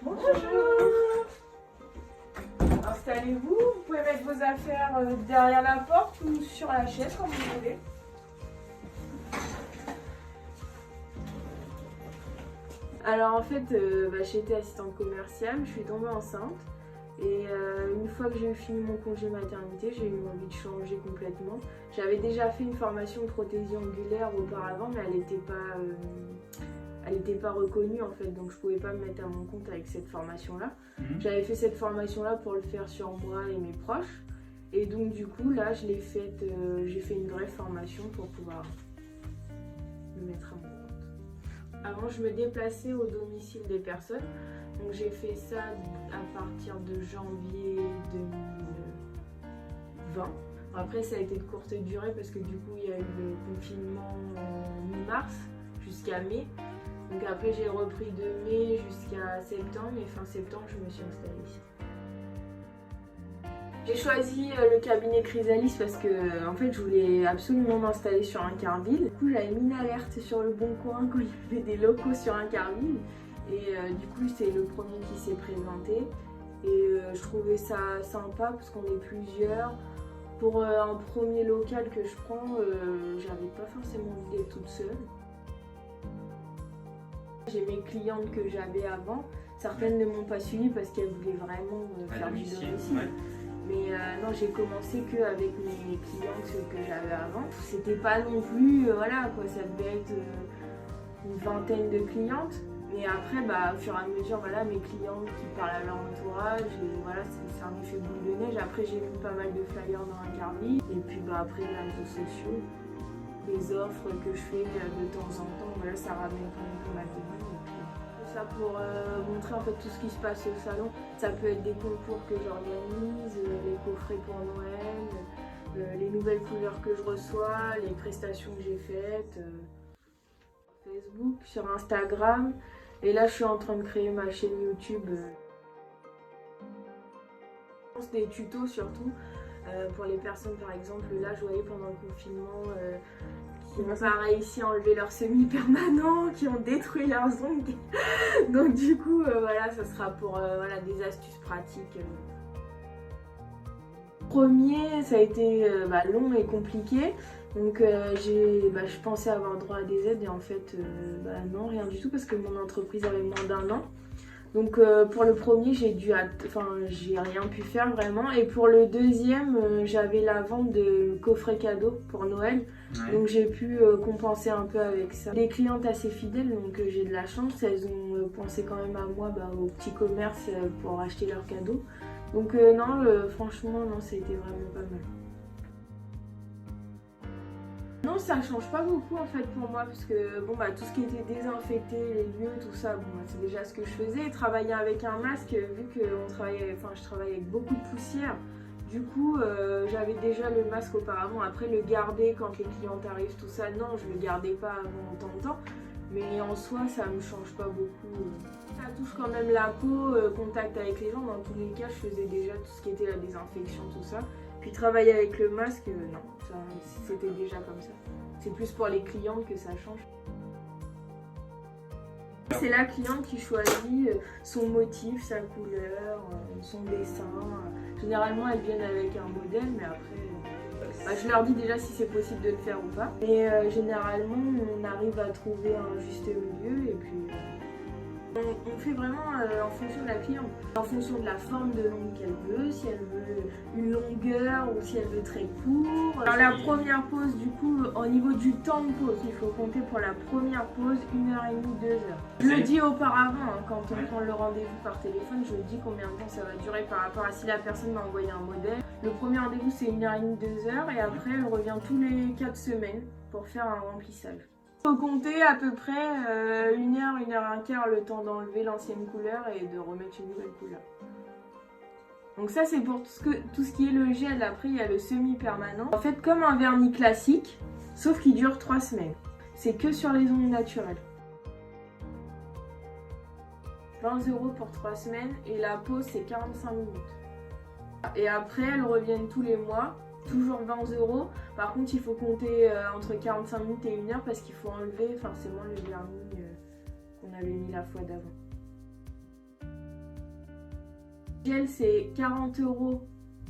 Bonjour. Installez-vous, vous pouvez mettre vos affaires derrière la porte ou sur la chaise comme vous voulez. Alors en fait, j'étais assistante commerciale, je suis tombée enceinte et une fois que j'ai fini mon congé maternité, j'ai eu envie de changer complètement. J'avais déjà fait une formation de prothésie angulaire auparavant, mais elle n'était pas reconnue en fait, donc je pouvais pas me mettre à mon compte avec cette formation-là. J'avais fait cette formation-là pour le faire sur moi et mes proches, et donc du coup là je l'ai faite, j'ai fait une vraie formation pour pouvoir me mettre à mon compte. Avant je me déplaçais au domicile des personnes, donc j'ai fait ça à partir de janvier 2020. Après ça a été de courte durée parce que du coup il y a eu le confinement mi-mars jusqu'à mai. Donc après j'ai repris de mai jusqu'à septembre et fin septembre je me suis installée ici. J'ai choisi le cabinet Chrysalis parce que en fait je voulais absolument m'installer sur un quart-vide. Du coup j'avais mis une alerte sur le Bon Coin quand il y avait des locaux sur un quart-vide. Et du coup c'est le premier qui s'est présenté. Et je trouvais ça sympa parce qu'on est plusieurs. Pour un premier local que je prends, j'avais pas forcément envie d'être toute seule. J'ai mes clientes que j'avais avant, certaines ne m'ont pas suivie parce qu'elles voulaient vraiment faire du domicile. Ouais. Mais non, j'ai commencé qu'avec mes clientes que j'avais avant. C'était pas non plus, voilà quoi, ça devait être une vingtaine de clientes. Mais après, au fur et à mesure, voilà, mes clientes qui parlent à leur entourage, et voilà, c'est un effet boule de neige. Après, j'ai mis pas mal de flyers dans un quart-vide. Et puis après, les réseaux sociaux, les offres que je fais de temps en temps, voilà, ça ramène quand même pas mal de monde. Ça pour montrer en fait tout ce qui se passe au salon. Ça peut être des concours que j'organise, les coffrets pour Noël, les nouvelles couleurs que je reçois, les prestations que j'ai faites. Sur Facebook, sur Instagram. Et là je suis en train de créer ma chaîne YouTube. Des tutos surtout. Pour les personnes par exemple, là je voyais pendant le confinement qui n'ont pas réussi à enlever leur semi-permanent, qui ont détruit leurs ongles. Donc du coup voilà, ça sera pour des astuces pratiques. Premier, ça a été long et compliqué. Donc je pensais avoir droit à des aides et en fait non, rien du tout parce que mon entreprise avait moins d'1 an. Donc pour le premier, j'ai rien pu faire vraiment. Et pour le deuxième, j'avais la vente de coffrets cadeaux pour Noël. Ouais. Donc j'ai pu compenser un peu avec ça. Des clientes assez fidèles, donc j'ai de la chance. Elles ont pensé quand même à moi, au petit commerce pour acheter leurs cadeaux. Donc non, franchement, non, ça a été vraiment pas mal. Non, ça change pas beaucoup en fait pour moi parce que tout ce qui était désinfecté, les lieux, tout ça, c'est déjà ce que je faisais. Travailler avec un masque, vu que je travaillais avec beaucoup de poussière, du coup j'avais déjà le masque auparavant. Après le garder quand les clientes arrivent, tout ça, non, je le gardais pas avant autant de temps. Mais en soi, ça me change pas beaucoup. Ça touche quand même la peau, contact avec les gens. Dans tous les cas, je faisais déjà tout ce qui était la désinfection, tout ça. Puis travailler avec le masque, non, c'était déjà comme ça. C'est plus pour les clientes que ça change. C'est la cliente qui choisit son motif, sa couleur, son dessin. Généralement, elles viennent avec un modèle, mais après, je leur dis déjà si c'est possible de le faire ou pas. Et généralement, on arrive à trouver un juste milieu et puis on fait vraiment en fonction de la cliente, en fonction de la forme de l'ongle qu'elle veut, si elle veut une longueur ou si elle veut très court. Alors la première pause, du coup, au niveau du temps de pause, il faut compter pour la première pause 1h30, 2 heures. Je le dis auparavant, quand on prend le rendez-vous par téléphone, je dis combien de temps ça va durer par rapport à si la personne m'a envoyé un modèle. Le premier rendez-vous c'est 1h30, 2 heures et après elle revient tous les 4 semaines pour faire un remplissage. Il faut compter à peu près 1 heure, 1 heure, un quart le temps d'enlever l'ancienne couleur et de remettre une nouvelle couleur. Donc ça c'est pour tout ce qui est le gel. Après il y a le semi-permanent. En fait comme un vernis classique, sauf qu'il dure 3 semaines. C'est que sur les ongles naturels. 20 € pour 3 semaines et la pause c'est 45 minutes. Et après elles reviennent tous les mois. Toujours 20 €. Par contre, il faut compter entre 45 minutes et 1 heure parce qu'il faut enlever forcément le vernis qu'on avait mis la fois d'avant. Le gel, c'est 40 €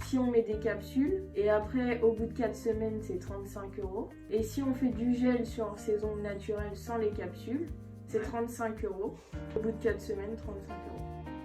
si on met des capsules. Et après, au bout de 4 semaines, c'est 35 €. Et si on fait du gel sur ses ongles naturels sans les capsules, c'est 35 €. Au bout de 4 semaines, 35 €.